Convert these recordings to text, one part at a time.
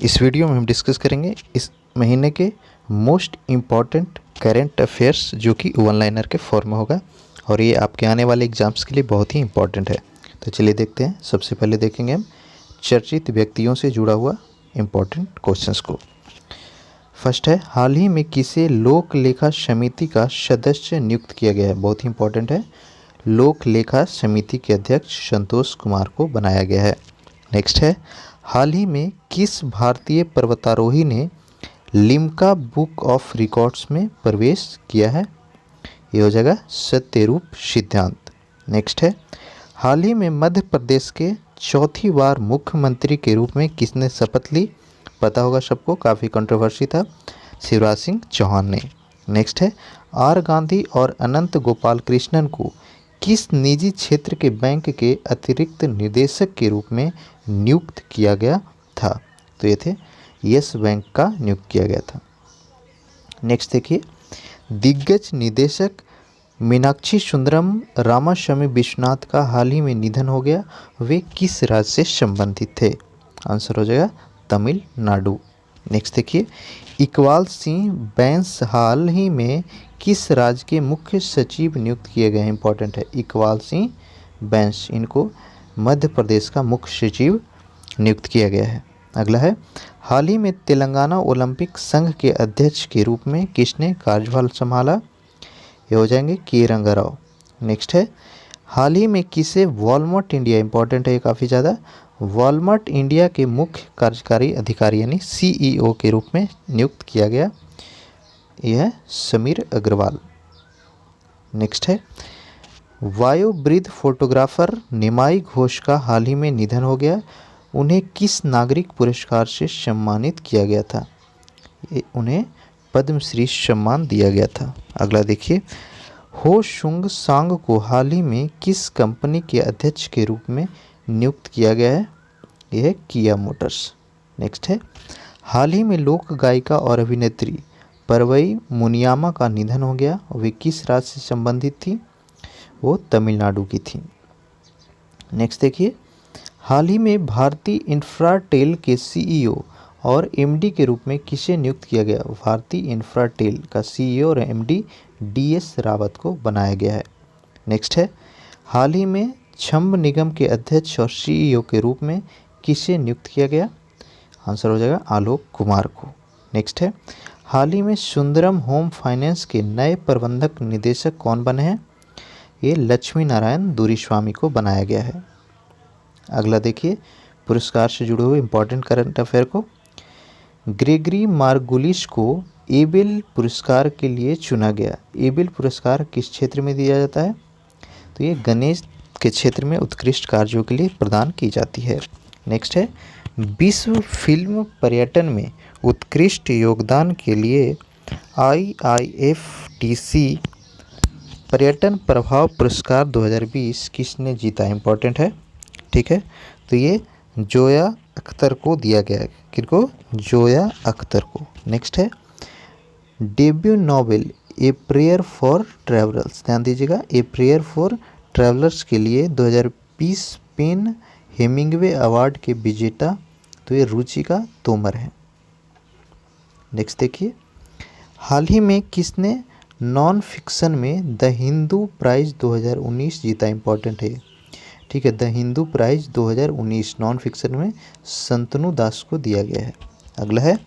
इस वीडियो में हम डिस्कस करेंगे इस महीने के मोस्ट इम्पॉर्टेंट करेंट अफेयर्स जो कि वन लाइनर के फॉर्म में होगा और ये आपके आने वाले एग्जाम्स के लिए बहुत ही इम्पॉर्टेंट है। तो चलिए देखते हैं। सबसे पहले देखेंगे हम चर्चित व्यक्तियों से जुड़ा हुआ इम्पॉर्टेंट क्वेश्चंस को। फर्स्ट है, हाल ही में किसे लोक लेखा समिति का सदस्य नियुक्त किया गया है। बहुत ही इंपॉर्टेंट है। लोक लेखा समिति के अध्यक्ष संतोष कुमार को बनाया गया है। नेक्स्ट है, हाल ही में किस भारतीय पर्वतारोही ने लिम्का बुक ऑफ रिकॉर्ड्स में प्रवेश किया है। ये हो जाएगा सत्यरूप सिद्धांत। नेक्स्ट है, हाल ही में मध्य प्रदेश के चौथी बार मुख्यमंत्री के रूप में किसने शपथ ली। पता होगा सबको, काफ़ी कंट्रोवर्सी था, शिवराज सिंह चौहान ने। नेक्स्ट है, आर गांधी और अनंत गोपाल कृष्णन को किस निजी क्षेत्र के बैंक के अतिरिक्त निदेशक के रूप में नियुक्त किया गया था। तो ये थे यस बैंक का नियुक्त किया गया था। नेक्स्ट देखिए, दिग्गज निदेशक मीनाक्षी सुंदरम रामास्वामी विश्वनाथ का हाल ही में निधन हो गया। वे किस राज्य से संबंधित थे। आंसर हो जाएगा तमिलनाडु। नेक्स्ट देखिए, इकबाल सिंह बैंस हाल ही में किस राज्य के मुख्य सचिव नियुक्त किए गए हैं। इंपॉर्टेंट है, इकबाल सिंह बैंस, इनको मध्य प्रदेश का मुख्य सचिव नियुक्त किया गया है। अगला है, हाल ही में तेलंगाना ओलंपिक संघ के अध्यक्ष के रूप में किसने कार्यभार संभाला। ये हो जाएंगे के रंगा राव। नेक्स्ट है, हाल ही में किसे वॉलमार्ट इंडिया, इंपॉर्टेंट है काफ़ी ज़्यादा, वॉलमार्ट इंडिया के मुख्य कार्यकारी अधिकारी यानी सीईओ के रूप में नियुक्त किया गया। यह है समीर अग्रवाल। नेक्स्ट है, वायोवृद्ध फोटोग्राफर निमाई घोष का हाल ही में निधन हो गया। उन्हें किस नागरिक पुरस्कार से सम्मानित किया गया था। उन्हें पद्मश्री सम्मान दिया गया था। अगला देखिए, हो सुंग सांग को हाल ही में किस कंपनी के अध्यक्ष के रूप में नियुक्त किया गया है। यह है किया मोटर्स। नेक्स्ट है, हाल ही में लोक गायिका और अभिनेत्री परवई मुनियामा का निधन हो गया। वे किस राज्य से संबंधित थी। वो तमिलनाडु की थी। नेक्स्ट देखिए, हाल ही में भारती इंफ्राटेल के सीईओ और एमडी के रूप में किसे नियुक्त किया गया। भारती इंफ्राटेल का सीईओ और एमडी डीएस रावत को बनाया गया है। नेक्स्ट है, हाल ही में छम्ब निगम के अध्यक्ष और सीईओ के रूप में किसे नियुक्त किया गया। आंसर हो जाएगा आलोक कुमार को। नेक्स्ट है, हाल ही में सुंदरम होम फाइनेंस के नए प्रबंधक निदेशक कौन बने हैं। ये लक्ष्मी नारायण दुरीस्वामी को बनाया गया है। अगला देखिए, पुरस्कार से जुड़े हुए इंपॉर्टेंट करंट अफेयर को। ग्रेगरी मार्गुलिस को एबेल पुरस्कार के लिए चुना गया। एबेल पुरस्कार किस क्षेत्र में दिया जाता है। तो ये गणेश के क्षेत्र में उत्कृष्ट कार्यों के लिए प्रदान की जाती है। नेक्स्ट है, विश्व फिल्म पर्यटन में उत्कृष्ट योगदान के लिए IIFTC पर्यटन प्रभाव पुरस्कार 2020 किसने जीता। इंपॉर्टेंट है, ठीक है। तो ये जोया अख्तर को दिया गया है। किनको, जोया अख्तर को। नेक्स्ट है, debut novel a prayer for travellers, ध्यान दीजिएगा, ए प्रेयर फॉर ट्रैवलर्स के लिए 2020 पेन हेमिंगवे अवार्ड के विजेता तो ये रुचिका तोमर है। नेक्स्ट देखिए, हाल ही में किसने नॉन फिक्शन में द हिंदू प्राइज़ 2019 जीता। इंपॉर्टेंट है, ठीक है। The Hindu prize 2019 non fiction में संतनु दास को दिया गया है। अगला है,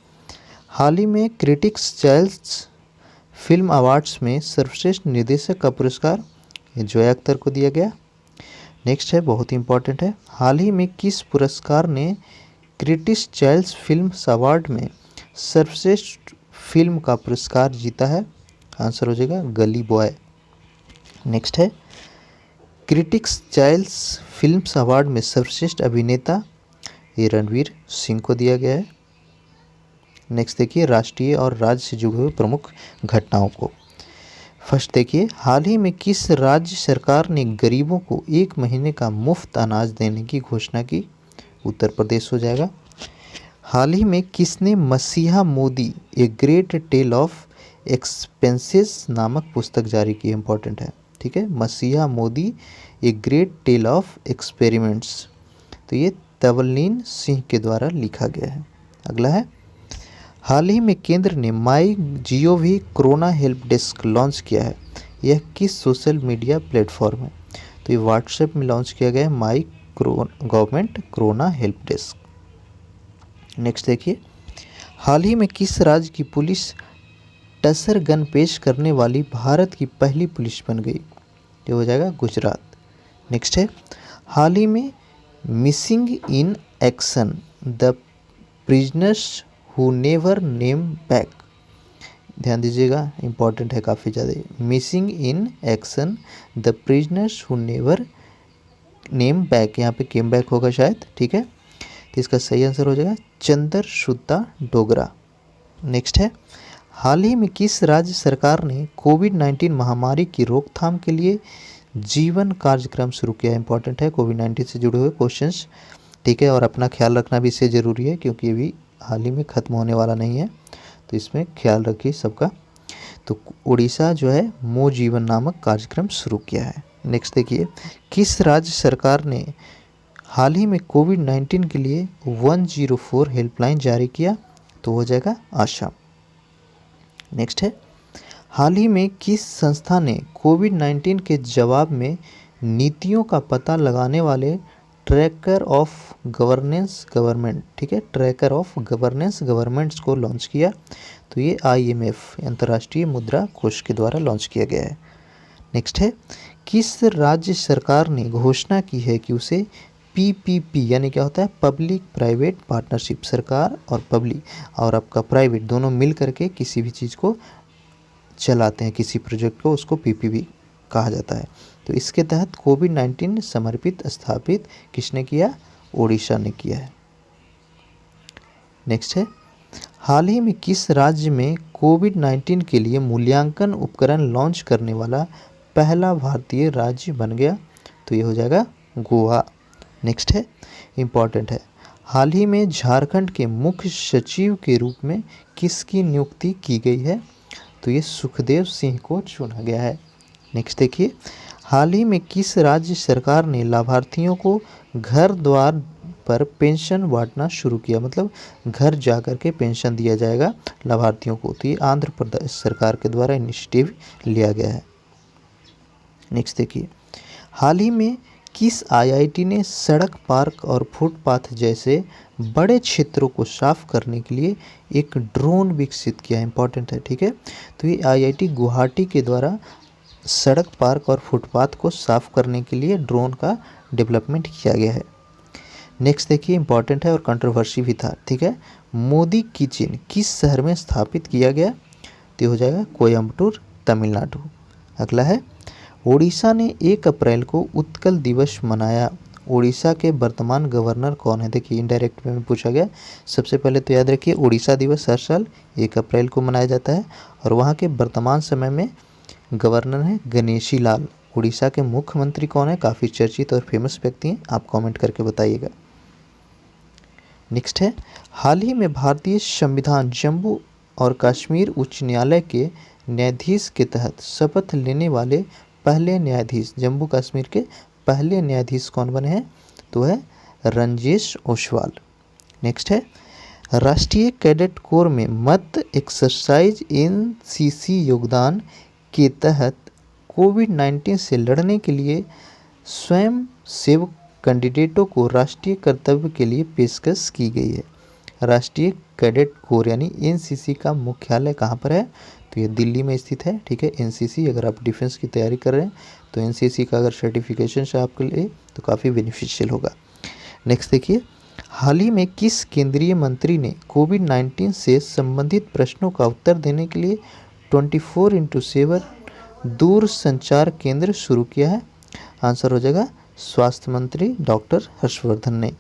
हाल ही में क्रिटिक्स चॉइस फिल्म अवार्ड्स में सर्वश्रेष्ठ निर्देशक का पुरस्कार जोया अख्तर को दिया गया। नेक्स्ट है, बहुत ही इंपॉर्टेंट है, हाल ही में किस पुरस्कार ने क्रिटिक्स चॉइस फिल्म अवार्ड में सर्वश्रेष्ठ फिल्म का पुरस्कार जीता है। आंसर हो जाएगा गली बॉय। नेक्स्ट है, क्रिटिक्स चॉइस फिल्म्स अवार्ड में सर्वश्रेष्ठ अभिनेता ये रणवीर सिंह को दिया गया है। नेक्स्ट देखिए, राष्ट्रीय और राज्य से जुड़े हुए प्रमुख घटनाओं को। फर्स्ट देखिए, हाल ही में किस राज्य सरकार ने गरीबों को 1 महीने का मुफ्त अनाज देने की घोषणा की। उत्तर प्रदेश हो जाएगा। हाल ही में किसने messiah Modi a great tale of expenses नामक पुस्तक जारी की। इंपॉर्टेंट है, ठीक है। Messiah Modi a great tale of experiments, तो ये तवलीन सिंह के द्वारा लिखा गया है। अगला है, हाल ही में केंद्र ने my gov corona help desk launch किया है। यह किस सोशल मीडिया प्लेटफॉर्म है? तो ये व्हाट्सएप में लॉन्च किया गया है my government corona help desk. Next देखिए, हाल ही में किस राज्य की पुलिस टसर गन पेश करने वाली भारत की पहली पुलिस बन गई? ये हो जाएगा गुजरात। नेक्स्ट है, हाल ही में missing in action the prisoners who never name back, ध्यान दीजिएगा, इंपॉर्टेंट है काफ़ी ज़्यादा। Missing in action the prisoners who never name back, यहाँ पे केम बैक होगा शायद, ठीक है। तो इसका सही आंसर हो जाएगा चंदर शुद्धा डोगरा। नेक्स्ट है, हाल ही में किस राज्य सरकार ने कोविड-19 महामारी की रोकथाम के लिए जीवन कार्यक्रम शुरू किया है? इंपॉर्टेंट है, कोविड-19 से जुड़े हुए क्वेश्चंस, ठीक है। और अपना ख्याल रखना भी इससे ज़रूरी है क्योंकि ये भी हाल ही में ख़त्म होने वाला नहीं है, तो इसमें ख्याल रखिए सबका। तो उड़ीसा जो है मो जीवन नामक कार्यक्रम शुरू किया है। नेक्स्ट देखिए, किस राज्य सरकार ने हाल ही में कोविड-19 के लिए 104 हेल्पलाइन जारी किया? तो हो जाएगा आसाम। नेक्स्ट है, हाल ही में किस संस्था ने कोविड-19 के जवाब में नीतियों का पता लगाने वाले ट्रैकर ऑफ गवर्नेंस गवर्नमेंट, ठीक है, ट्रैकर ऑफ गवर्नेंस गवर्नमेंट्स को लॉन्च किया? तो ये IMF अंतर्राष्ट्रीय मुद्रा कोष के द्वारा लॉन्च किया गया है। नेक्स्ट है, किस राज्य सरकार ने घोषणा की है कि उसे PPP यानी क्या होता है, पब्लिक प्राइवेट पार्टनरशिप, सरकार और पब्लिक और आपका प्राइवेट दोनों मिल करके किसी भी चीज़ को चलाते हैं, किसी प्रोजेक्ट को, उसको PPP कहा जाता है। तो इसके तहत कोविड-19 समर्पित स्थापित किसने किया? ओडिशा ने किया है। नेक्स्ट है, हाल ही में किस राज्य में कोविड-19 के लिए मूल्यांकन उपकरण लॉन्च करने वाला पहला भारतीय राज्य बन गया? तो ये हो जाएगा गोवा। नेक्स्ट है, इम्पॉर्टेंट है, हाल ही में झारखंड के मुख्य सचिव के रूप में किसकी नियुक्ति की गई है? तो ये सुखदेव सिंह को चुना गया है। नेक्स्ट देखिए, हाल ही में किस राज्य सरकार ने लाभार्थियों को घर द्वार पर पेंशन बांटना शुरू किया? मतलब घर जा कर के पेंशन दिया जाएगा लाभार्थियों को। तो ये आंध्र प्रदेश सरकार के द्वारा इनिशिएटिव लिया गया है। नेक्स्ट देखिए, हाल ही में किस IIT ने सड़क, पार्क और फुटपाथ जैसे बड़े क्षेत्रों को साफ करने के लिए एक ड्रोन विकसित किया? इंपॉर्टेंट है, ठीक है। तो ये IIT गुवाहाटी के द्वारा सड़क, पार्क और फुटपाथ को साफ करने के लिए ड्रोन का डेवलपमेंट किया गया है। नेक्स्ट देखिए, इंपॉर्टेंट है और कंट्रोवर्सी भी था, ठीक है। मोदी किचन किस शहर में स्थापित किया गया? तो हो जाएगा कोयम्बटूर, तमिलनाडु। अगला है, ओडिशा ने 1 अप्रैल को उत्कल दिवस मनाया। ओडिशा के वर्तमान गवर्नर कौन है? देखिए, इनडायरेक्ट में पूछा गया। सबसे पहले तो याद रखिए, ओडिशा दिवस हर साल 1 अप्रैल को मनाया जाता है और वहाँ के वर्तमान समय में गवर्नर है गणेशी लाल। उड़ीसा के मुख्यमंत्री कौन है? काफ़ी चर्चित और फेमस व्यक्ति हैं, आप कमेंट करके बताइएगा। नेक्स्ट है, हाल ही में भारतीय संविधान जम्मू और कश्मीर उच्च न्यायालय के न्यायाधीश के तहत शपथ लेने वाले पहले न्यायाधीश, जम्मू कश्मीर के पहले न्यायाधीश कौन बने हैं? तो है रंजेश ओसवाल। नेक्स्ट है, राष्ट्रीय कैडेट कोर में मत एक्सरसाइज NCC योगदान के तहत कोविड-19 से लड़ने के लिए स्वयं सेवक कैंडिडेटों को राष्ट्रीय कर्तव्य के लिए पेशकश की गई है। राष्ट्रीय कैडेट कोर यानी NCC का मुख्यालय कहाँ पर है? तो ये दिल्ली में स्थित है, ठीक है। NCC, अगर आप डिफेंस की तैयारी कर रहे हैं तो NCC का अगर सर्टिफिकेशन है आपके लिए तो काफ़ी बेनिफिशियल होगा। नेक्स्ट देखिए, हाल ही में किस केंद्रीय मंत्री ने कोविड-19 से संबंधित प्रश्नों का उत्तर देने के लिए 24x7 दूर संचार केंद्र शुरू किया है? आंसर हो जाएगा स्वास्थ्य मंत्री डॉक्टर हर्षवर्धन ने।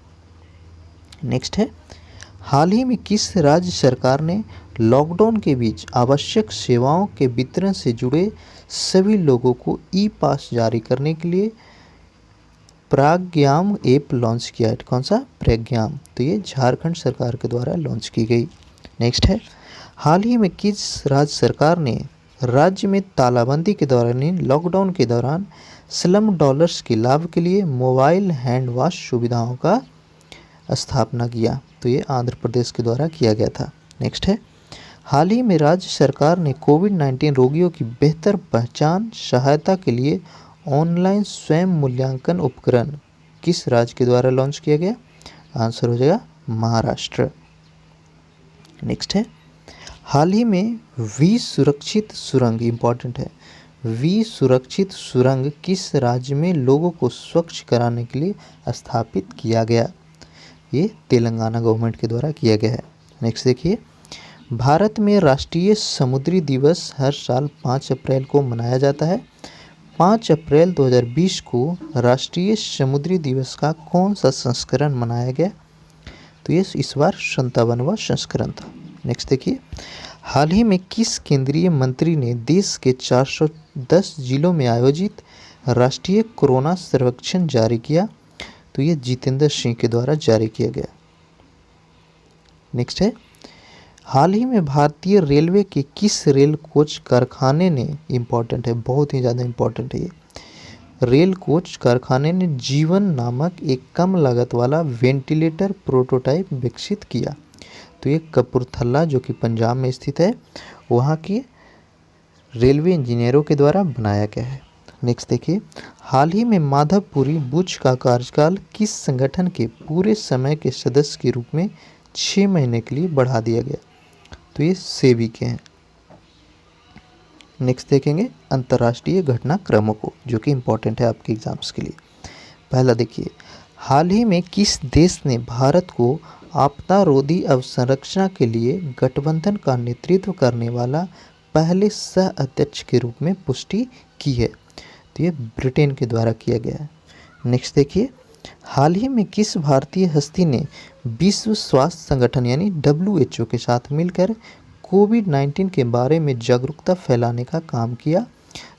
नेक्स्ट है, हाल ही में किस राज्य सरकार ने लॉकडाउन के बीच आवश्यक सेवाओं के वितरण से जुड़े सभी लोगों को ई-पास जारी करने के लिए प्राज्ञाम ऐप लॉन्च किया है? कौन सा? प्रज्ञाम। तो ये झारखंड सरकार के द्वारा लॉन्च की गई। नेक्स्ट है, हाल ही में किस राज्य सरकार ने राज्य में तालाबंदी के दौरान लॉकडाउन के दौरान स्लम डॉलर्स के लाभ के लिए मोबाइल हैंड वॉश सुविधाओं का स्थापना किया? तो ये आंध्र प्रदेश के द्वारा किया गया था। नेक्स्ट है, हाल ही में राज्य सरकार ने कोविड-19 रोगियों की बेहतर पहचान सहायता के लिए ऑनलाइन स्वयं मूल्यांकन उपकरण किस राज्य के द्वारा लॉन्च किया गया? आंसर हो जाएगा महाराष्ट्र। नेक्स्ट है, हाल ही में वी सुरक्षित सुरंग, इंपॉर्टेंट है, वी सुरक्षित सुरंग किस राज्य में लोगों को स्वच्छ कराने के लिए स्थापित किया गया? ये तेलंगाना गवर्नमेंट के द्वारा किया गया है। नेक्स्ट देखिए, भारत में राष्ट्रीय समुद्री दिवस हर साल 5 अप्रैल को मनाया जाता है। 5 अप्रैल 2020 को राष्ट्रीय समुद्री दिवस का कौन सा संस्करण मनाया गया? तो ये इस बार 57वां संस्करण था। नेक्स्ट देखिए, हाल ही में किस केंद्रीय मंत्री ने देश के 410 जिलों में आयोजित राष्ट्रीय कोरोना सर्वेक्षण जारी किया? तो ये जितेंद्र सिंह के द्वारा जारी किया गया। नेक्स्ट है, हाल ही में भारतीय रेलवे के किस रेल कोच कारखाने ने, इंपॉर्टेंट है, बहुत ही ज़्यादा इंपॉर्टेंट है ये, रेल कोच कारखाने ने जीवन नामक एक कम लागत वाला वेंटिलेटर प्रोटोटाइप विकसित किया? तो ये कपूरथला जो कि पंजाब में स्थित है, वहाँ की रेलवे इंजीनियरों के द्वारा बनाया गया है। नेक्स्ट देखिए, हाल ही में माधवपुरी बुच का कार्यकाल किस संगठन के पूरे समय के सदस्य के रूप में 6 महीने के लिए बढ़ा दिया गया? तो ये सेबी के हैं। नेक्स्ट देखेंगे अंतर्राष्ट्रीय घटनाक्रमों को, जो कि इम्पोर्टेंट है आपके एग्जाम्स के लिए। पहला देखिए, हाल ही में किस देश ने भारत को आपदा रोधी अवसंरचना के लिए गठबंधन का नेतृत्व करने वाला पहले सह अध्यक्ष के रूप में पुष्टि की है? तो ये ब्रिटेन के द्वारा किया गया है। नेक्स्ट देखिए, हाल ही में किस भारतीय हस्ती ने विश्व स्वास्थ्य संगठन यानी WHO के साथ मिलकर कोविड-19 के बारे में जागरूकता फैलाने का काम किया?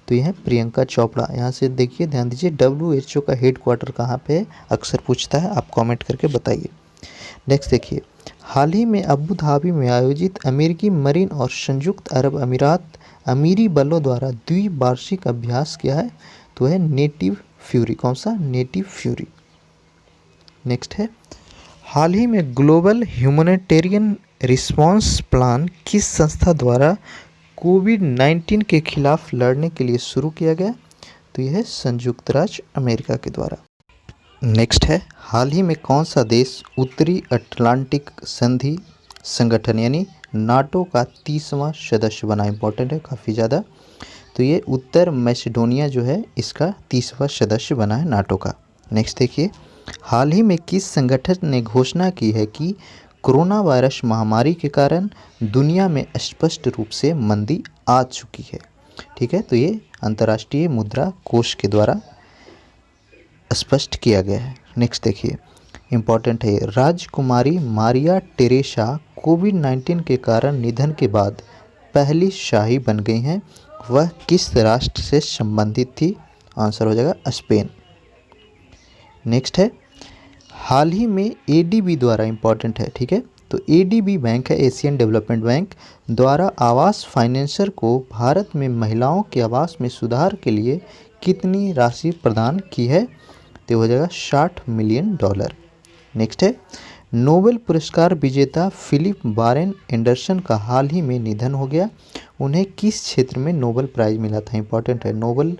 तो यह है प्रियंका चोपड़ा। यहाँ से देखिए, ध्यान दीजिए, WHO का हेडक्वार्टर कहाँ पे है, अक्सर पूछता है, आप कमेंट करके बताइए। नेक्स्ट देखिए, हाल ही में अबू धाबी में आयोजित अमेरिकी मरीन और संयुक्त अरब अमीरात अमीरी बलों द्वारा द्विवार्षिक अभ्यास क्या है? तो है नेटिव फ्यूरी। कौन सा? Native fury. नेक्स्ट है, हाल ही में ग्लोबल ह्यूमैनिटेरियन रिस्पांस प्लान किस संस्था द्वारा कोविड-19 के खिलाफ लड़ने के लिए शुरू किया गया? तो यह है संयुक्त राज्य अमेरिका के द्वारा। नेक्स्ट है, हाल ही में कौन सा देश उत्तरी अटलांटिक संधि संगठन यानी नाटो का 30वां सदस्य बना? इंपॉर्टेंट है काफ़ी ज़्यादा। तो ये उत्तर मैसेडोनिया जो है इसका 30वां सदस्य बना है नाटो का। नेक्स्ट देखिए, हाल ही में किस संगठन ने घोषणा की है कि कोरोना वायरस महामारी के कारण दुनिया में स्पष्ट रूप से मंदी आ चुकी है? ठीक है, तो ये अंतर्राष्ट्रीय मुद्रा कोष के द्वारा स्पष्ट किया गया है। नेक्स्ट देखिए, इम्पॉर्टेंट है, राजकुमारी मारिया टेरेसा कोविड-19 के कारण निधन के बाद पहली शाही बन गई हैं। वह किस राष्ट्र से संबंधित थी? आंसर हो जाएगा स्पेन। नेक्स्ट है, हाल ही में ADB द्वारा, इम्पॉर्टेंट है, ठीक है, तो ADB बैंक है, एशियन डेवलपमेंट बैंक द्वारा आवास फाइनेंसर को भारत में महिलाओं के आवास में सुधार के लिए कितनी राशि प्रदान की है? तो हो जाएगा $60 मिलियन। नेक्स्ट है, नोबेल पुरस्कार विजेता फिलिप बारेन एंडरसन का हाल ही में निधन हो गया। उन्हें किस क्षेत्र में नोबेल प्राइज़ मिला था? इंपॉर्टेंट है, नोबेल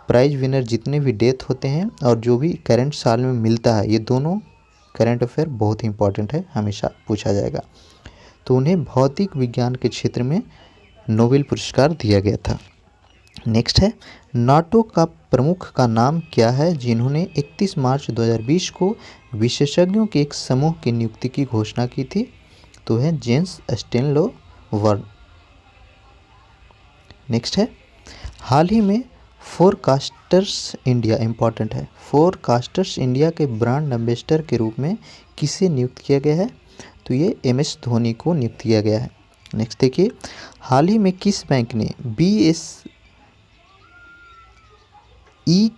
प्राइज़ विनर जितने भी डेथ होते हैं और जो भी करंट साल में मिलता है, ये दोनों करंट अफेयर बहुत ही इंपॉर्टेंट है, हमेशा पूछा जाएगा। तो उन्हें भौतिक विज्ञान के क्षेत्र में नोबेल पुरस्कार दिया गया था। नेक्स्ट है, नाटो का प्रमुख का नाम क्या है जिन्होंने 31 मार्च 2020 को विशेषज्ञों के एक समूह की नियुक्ति की घोषणा की थी? तो है जेंस स्टेनलोवर्न। नेक्स्ट है, हाल ही में फोरकास्टर्स इंडिया, इंपॉर्टेंट है, फोरकास्टर्स इंडिया के ब्रांड एम्बेसडर के रूप में किसे नियुक्त किया गया है? तो ये MS धोनी को नियुक्त किया गया है। नेक्स्ट देखिए, हाल ही में किस बैंक ने BSE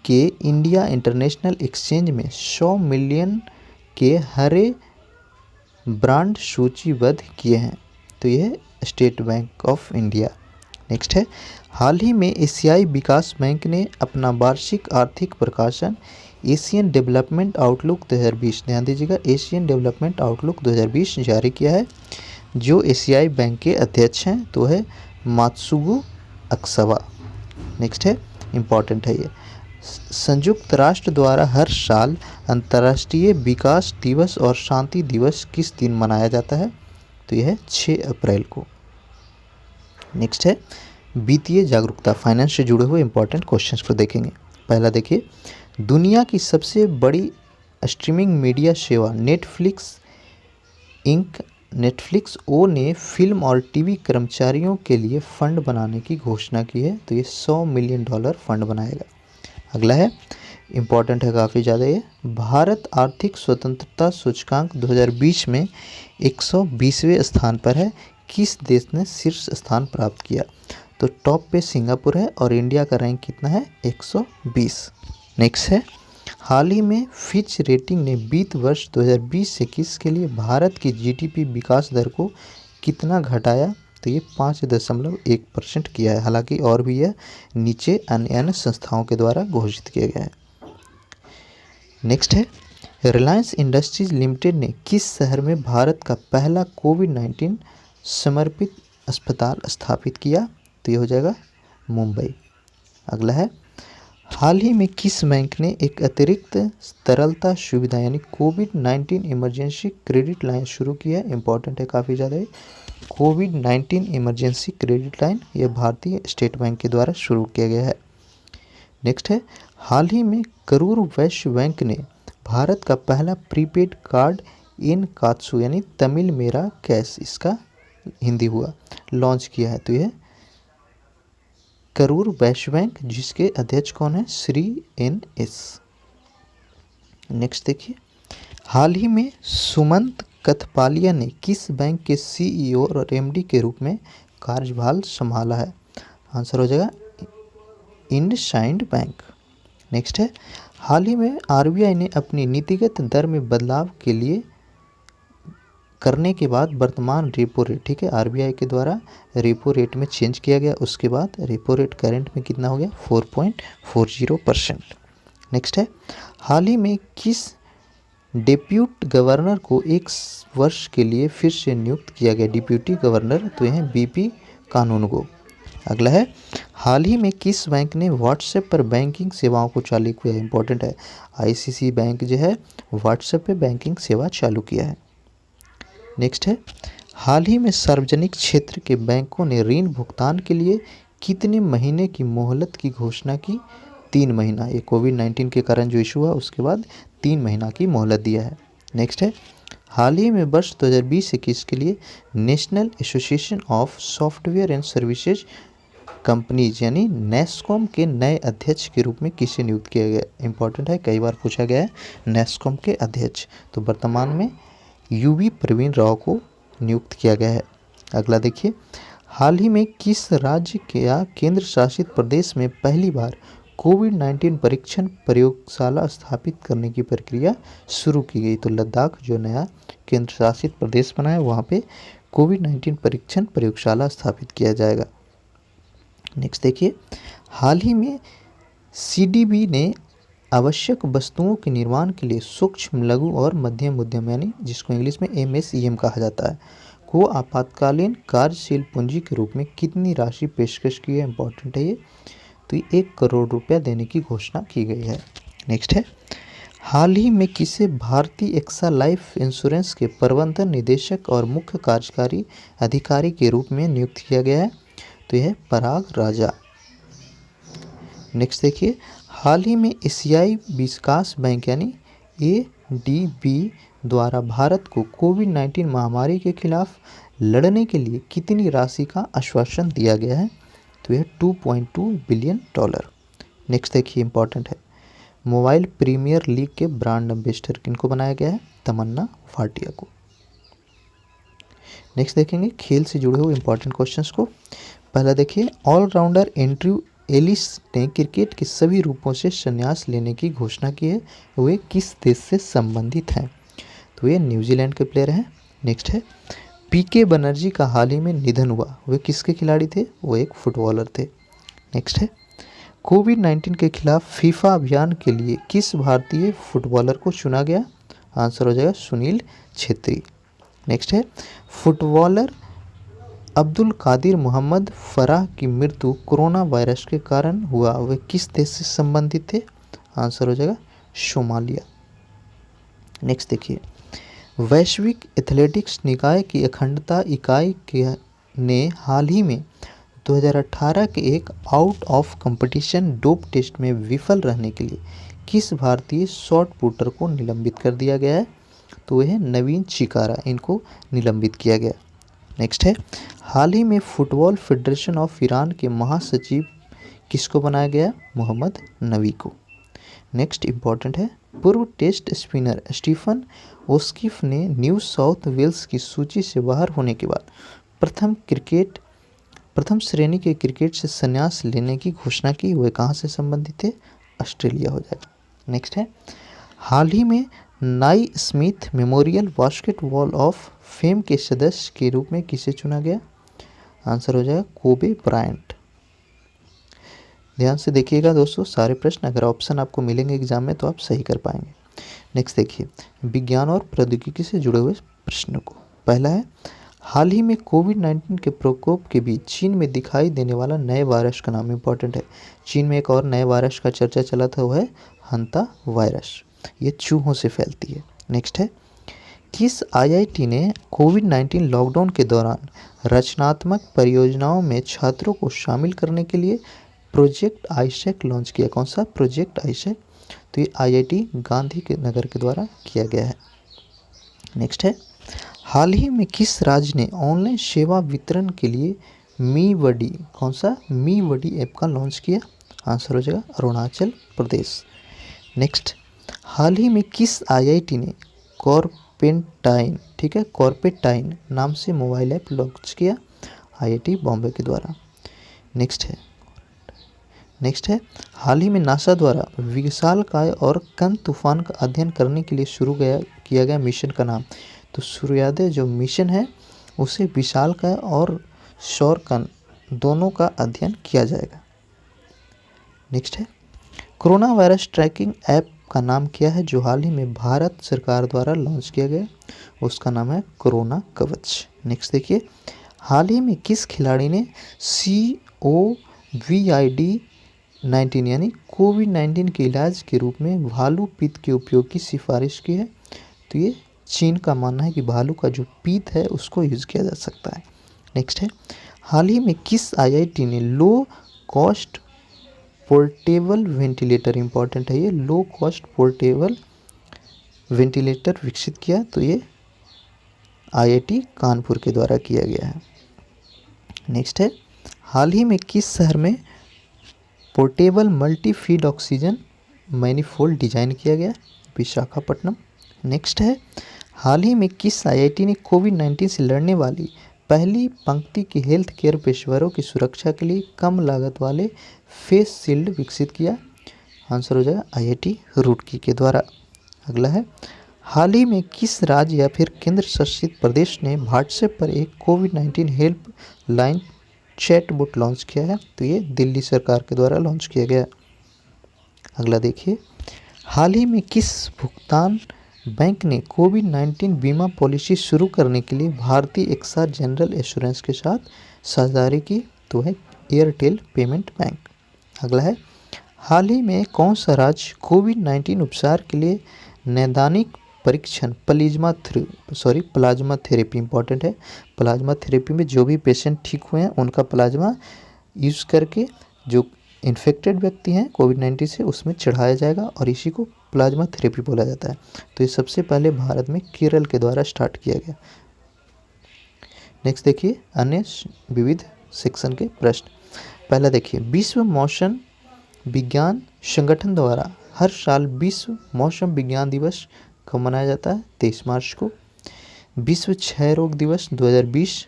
के इंडिया इंटरनेशनल एक्सचेंज में 100 मिलियन के हरे ब्रांड सूचीबद्ध किए हैं? तो यह state bank of India. Next है, हाल ही में एशियाई विकास बैंक ने अपना वार्षिक आर्थिक प्रकाशन एशियन डेवलपमेंट आउटलुक 2020, ध्यान दीजिएगा, एशियन डेवलपमेंट आउटलुक 2020 जारी किया है। जो एशियाई बैंक के अध्यक्ष हैं तो है मात्सुगु अक्सवा। नेक्स्ट है, इम्पॉर्टेंट है ये, संयुक्त राष्ट्र द्वारा हर साल अंतर्राष्ट्रीय विकास दिवस और शांति दिवस किस दिन मनाया जाता है? तो यह है 6 अप्रैल को। नेक्स्ट है वित्तीय जागरूकता, फाइनेंस से जुड़े हुए इंपॉर्टेंट क्वेश्चंस को देखेंगे। पहला देखिए, दुनिया की सबसे बड़ी स्ट्रीमिंग मीडिया सेवा नेटफ्लिक्स ओ ने फिल्म और टीवी कर्मचारियों के लिए फंड बनाने की घोषणा की है। तो ये $100 मिलियन फंड बनाएगा। अगला है, इम्पॉर्टेंट है काफ़ी ज़्यादा ये, भारत आर्थिक स्वतंत्रता सूचकांक 2020 में 120वें स्थान पर है। किस देश ने शीर्ष स्थान प्राप्त किया? तो टॉप पे सिंगापुर है और इंडिया का रैंक कितना है? 120। नेक्स्ट है, हाल ही में फिच रेटिंग ने वित्त वर्ष 2020-21 के लिए भारत की जीडीपी विकास दर को कितना घटाया? तो ये 5.1% किया है। हालांकि और भी यह नीचे अन्य संस्थाओं के द्वारा घोषित किया गया है। नेक्स्ट है, रिलायंस इंडस्ट्रीज लिमिटेड ने किस शहर में भारत का पहला कोविड-19 समर्पित अस्पताल स्थापित किया? तो ये हो जाएगा मुंबई। अगला है, हाल ही में किस बैंक ने एक अतिरिक्त तरलता सुविधा यानी कोविड-19 इमरजेंसी क्रेडिट लाइन शुरू की है? इंपॉर्टेंट है काफ़ी ज़्यादा है, कोविड-19 इमरजेंसी क्रेडिट लाइन, यह भारतीय स्टेट बैंक के द्वारा शुरू किया गया है। नेक्स्ट है, हाल ही में करूर वैश्य बैंक ने भारत का पहला प्रीपेड कार्ड इन कात्सु यानी तमिल मेरा कैश, इसका हिंदी हुआ, लॉन्च किया है। तो यह करूर वैश्य बैंक, जिसके अध्यक्ष कौन है? श्री NS। नेक्स्ट देखिए, हाल ही में सुमंत कथपालिया ने किस बैंक के CEO और MD के रूप में कार्यभार संभाला है? आंसर हो जाएगा इंडसइंड बैंक। नेक्स्ट है, हाल ही में RBI ने अपनी नीतिगत दर में बदलाव के लिए करने के बाद वर्तमान रेपो रेट, ठीक है, RBI के द्वारा रेपो रेट में चेंज किया गया, उसके बाद रेपो रेट करंट में कितना हो गया? 4.40%। नेक्स्ट है, हाल ही में किस डिप्यूटी गवर्नर को 1 वर्ष के लिए फिर से नियुक्त किया गया डिप्यूटी गवर्नर? तो यह BP कानूनगो। अगला है, हाल ही में किस बैंक ने व्हाट्सएप पर बैंकिंग सेवाओं को चालू किया है? इंपॉर्टेंट है, ICICI बैंक जो है व्हाट्सएप पे बैंकिंग सेवा चालू किया है। नेक्स्ट है, हाल ही में सार्वजनिक क्षेत्र के बैंकों ने ऋण भुगतान के लिए कितने महीने की मोहलत की घोषणा की? 3 महीना। ये कोविड-19 के कारण जो इशू हुआ उसके बाद 3 महीना की मोहलत दिया है। नेक्स्ट है, हाल ही में वर्ष 2020-21 के लिए national association of software and services companies यानी नेस्कॉम के नए अध्यक्ष के रूप में किसे नियुक्त किया गया? इंपॉर्टेंट है, कई बार पूछा गया है नेस्कॉम के अध्यक्ष। तो वर्तमान में UV प्रवीण राव को नियुक्त किया गया है। अगला देखिए, हाल ही में किस राज्य या केंद्र शासित प्रदेश में पहली बार कोविड-19 परीक्षण प्रयोगशाला स्थापित करने की प्रक्रिया शुरू की गई? तो लद्दाख जो नया केंद्र शासित प्रदेश बना है वहाँ पे कोविड-19 परीक्षण प्रयोगशाला स्थापित किया जाएगा। नेक्स्ट देखिए, हाल ही में CDB ने आवश्यक वस्तुओं के निर्माण के लिए सूक्ष्म लघु और मध्यम उद्यम यानी जिसको इंग्लिश में MSEM कहा जाता है को आपातकालीन कार्यशील पूंजी के रूप में कितनी राशि पेशकश की है? इंपॉर्टेंट है ये, तो 1 करोड़ रुपया देने की घोषणा की गई है। नेक्स्ट है, हाल ही में किसे भारतीय एक्सा लाइफ इंश्योरेंस के प्रबंधन निदेशक और मुख्य कार्यकारी अधिकारी के रूप में नियुक्त किया गया है? तो यह पराग राजा। नेक्स्ट देखिए, हाल ही में एशियाई विकास बैंक यानी ADB द्वारा भारत को कोविड-19 महामारी के खिलाफ लड़ने के लिए कितनी राशि का आश्वासन दिया गया है? तो यह $2.2 बिलियन। नेक्स्ट देखिए, इंपॉर्टेंट है, मोबाइल प्रीमियर लीग के ब्रांड एम्बेसडर किनको बनाया गया है? तमन्ना भाटिया को। नेक्स्ट देखेंगे खेल से जुड़े हुए इंपॉर्टेंट क्वेश्चंस को। पहला देखिए, ऑलराउंडर एंड्रयू एलिस ने क्रिकेट के सभी रूपों से संन्यास लेने की घोषणा की है, वे किस देश से संबंधित हैं? तो ये न्यूजीलैंड के प्लेयर हैं। नेक्स्ट है, PK बनर्जी का हाल ही में निधन हुआ, वे किसके खिलाड़ी थे? वो एक फुटबॉलर थे। नेक्स्ट है, कोविड-19 के खिलाफ फीफा अभियान के लिए किस भारतीय फुटबॉलर को चुना गया? आंसर हो जाएगा सुनील छेत्री। नेक्स्ट है, फुटबॉलर अब्दुल कादिर मोहम्मद फराह की मृत्यु कोरोना वायरस के कारण हुआ, वे किस देश से संबंधित थे? आंसर हो जाएगा सोमालिया। नेक्स्ट देखिए, वैश्विक एथलेटिक्स निकाय की अखंडता इकाई ने हाल ही में 2018 के एक out of competition dope test में विफल रहने के लिए किस भारतीय शॉट पुटर को निलंबित कर दिया गया है? तो यह नवीन चिकारा, इनको निलंबित किया गया। नेक्स्ट है, हाल ही में फुटबॉल फेडरेशन ऑफ ईरान के महासचिव किसको बनाया गया? मोहम्मद नबी को। नेक्स्ट इंपॉर्टेंट है, पूर्व टेस्ट स्पिनर स्टीफन ओस्किफ ने न्यू साउथ वेल्स की सूची से बाहर होने के बाद प्रथम श्रेणी के क्रिकेट से संन्यास लेने की घोषणा की, वह कहाँ से संबंधित है? ऑस्ट्रेलिया हो जाएगा। नेक्स्ट है, हाल ही में नाई Smith memorial basketball of fame के सदस्य के रूप में किसे चुना गया? आंसर हो जाएगा कोबे ब्रायंट। ध्यान से देखिएगा दोस्तों, सारे प्रश्न अगर ऑप्शन आपको मिलेंगे एग्जाम में तो आप सही कर पाएंगे। नेक्स्ट देखिए, विज्ञान और प्रौद्योगिकी से जुड़े हुए प्रश्नों को। पहला है, हाल ही में कोविड-19 के प्रकोप के बीच चीन में दिखाई देने वाला नए वायरस का नाम। इंपॉर्टेंट है, चीन में एक और नए वायरस का चर्चा चला था, वो है हंता वायरस, ये चूहों से फैलती है। नेक्स्ट है, किस आईआईटी ने कोविड-19 लॉकडाउन के दौरान रचनात्मक परियोजनाओं में छात्रों को शामिल करने के लिए प्रोजेक्ट आईसैक लॉन्च किया? कौन सा प्रोजेक्ट आईसैक? तो ये आईआईटी गांधी के नगर के द्वारा किया गया है। नेक्स्ट है, हाल ही में किस राज्य ने ऑनलाइन सेवा वितरण के लिए मी वडी, कौन सा मी वडी ऐप का लॉन्च किया? आंसर हो जाएगा अरुणाचल प्रदेश। नेक्स्ट, हाल ही में किस आईआईटी ने कॉर्पेटाइन, ठीक है, कॉर्पेटाइन नाम से मोबाइल ऐप लॉन्च किया? आईआईटी बॉम्बे के द्वारा। नेक्स्ट है, हाल ही में नासा द्वारा विशालकाय और कण तूफान का अध्ययन करने के लिए किया गया मिशन का नाम? तो सूर्योदय जो मिशन है उसे विशालकाय और सौर कण दोनों का अध्ययन किया जाएगा। नेक्स्ट है, कोरोना वायरस ट्रैकिंग ऐप का नाम क्या है जो हाल ही में भारत सरकार द्वारा लॉन्च किया गया? उसका नाम है कोरोना कवच। नेक्स्ट देखिए, हाल ही में किस खिलाड़ी ने COVID-19 यानी कोविड-19 के इलाज के रूप में भालू पीत के उपयोग की सिफारिश की है? तो ये चीन का मानना है कि भालू का जो पीत है उसको यूज़ किया जा सकता है। नेक्स्ट है, हाल ही में किस आईआईटी ने low cost portable ventilator, important है ये, लो कॉस्ट पोर्टेबल वेंटिलेटर विकसित किया? तो ये आईआईटी कानपुर के द्वारा किया गया है। नेक्स्ट है, हाल ही में किस शहर में portable multi feed oxygen manifold design किया गया? विशाखापट्टनम। नेक्स्ट है, हाल ही में किस आईआईटी ने कोविड-19 से लड़ने वाली पहली पंक्ति के हेल्थ केयर पेशेवरों की सुरक्षा के लिए कम लागत वाले फेस शील्ड विकसित किया? आंसर हो जाएगा आईआईटी रुड़की के द्वारा। अगला है, हाल ही में किस राज्य या फिर केंद्र शासित प्रदेश ने व्हाट्सएप पर एक कोविड-19 हेल्प लाइन चैटबॉट लॉन्च किया है? तो ये दिल्ली सरकार के द्वारा लॉन्च किया गया। अगला देखिए, हाल ही में किस भुगतान बैंक ने कोविड-19 बीमा पॉलिसी शुरू करने के लिए भारतीय एक्सा जनरल एश्योरेंस के साथ साझेदारी की? तो है एयरटेल पेमेंट बैंक। अगला है, हाल ही में कौन सा राज्य कोविड-19 उपचार के लिए नैदानिक परीक्षण प्लाज्मा थेरेपी, इंपॉर्टेंट है, प्लाज्मा थेरेपी में जो भी पेशेंट ठीक हुए हैं उनका प्लाज्मा यूज़ करके जो इन्फेक्टेड व्यक्ति हैं कोविड-19 से उसमें चढ़ाया जाएगा और इसी को प्लाज्मा थेरेपी बोला जाता है। तो ये सबसे पहले भारत में केरल के द्वारा स्टार्ट किया गया। नेक्स्ट देखिए, अन्य विविध सेक्शन के प्रश्न। पहला देखिए, विश्व मौसम विज्ञान संगठन द्वारा हर साल विश्व मौसम विज्ञान दिवस कब मनाया जाता है? 23 मार्च को। विश्व क्षय रोग दिवस 2020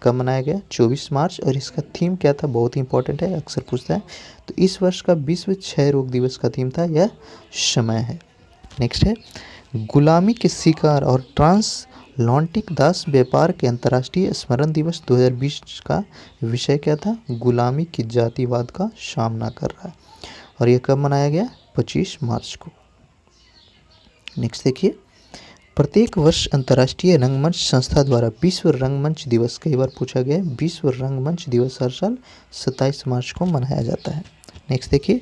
कब मनाया गया? 24 मार्च। और इसका थीम क्या था? बहुत ही इंपॉर्टेंट है, अक्सर पूछता है। तो इस वर्ष का विश्व क्षय रोग दिवस का थीम था यह समय है। नेक्स्ट है, गुलामी के शिकार और ट्रांसलांटिक दास व्यापार के अंतर्राष्ट्रीय स्मरण दिवस 2020 का विषय क्या था? गुलामी की जातिवाद का सामना कर रहा है। और ये कब मनाया गया? 25 मार्च को। नेक्स्ट देखिए, प्रत्येक वर्ष अंतर्राष्ट्रीय रंगमंच संस्था द्वारा विश्व रंगमंच दिवस, कई बार पूछा गया है, विश्व रंगमंच दिवस हर साल 27 मार्च को मनाया जाता है। नेक्स्ट देखिए,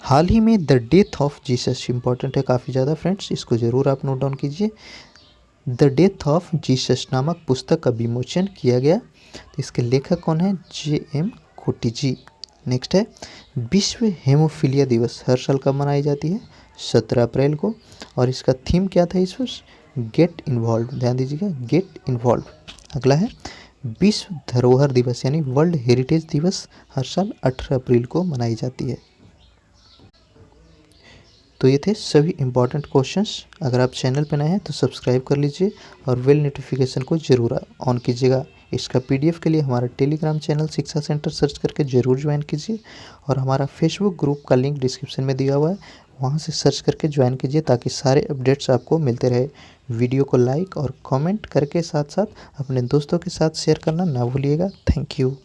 हाल ही में the death of Jesus, important है काफ़ी ज़्यादा फ्रेंड्स, इसको ज़रूर आप नोट डाउन कीजिए। द डेथ ऑफ जीसस नामक पुस्तक का विमोचन किया गया। तो इसके लेखक कौन है? J.M. कोटी जी। नेक्स्ट है, विश्व हेमोफीलिया दिवस हर साल कब मनाई जाती है? 17 अप्रैल को। और इसका थीम क्या था इस वर्ष? गेट इन्वॉल्व, ध्यान दीजिएगा, गेट इन्वॉल्व। अगला है विश्व धरोहर दिवस यानी वर्ल्ड हेरिटेज दिवस हर साल 18 अप्रैल को मनाई जाती है। तो ये थे सभी इम्पॉर्टेंट क्वेश्चंस। अगर आप चैनल पर नए हैं तो सब्सक्राइब कर लीजिए और बेल नोटिफिकेशन को ज़रूर ऑन कीजिएगा। इसका पीडीएफ के लिए हमारा टेलीग्राम चैनल शिक्षा सेंटर सर्च करके ज़रूर ज्वाइन कीजिए और हमारा फेसबुक ग्रुप का लिंक डिस्क्रिप्शन में दिया हुआ है, वहाँ से सर्च करके ज्वाइन कीजिए ताकि सारे अपडेट्स आपको मिलते रहे। वीडियो को लाइक और कमेंट करके साथ साथ अपने दोस्तों के साथ शेयर करना ना भूलिएगा। Thank you.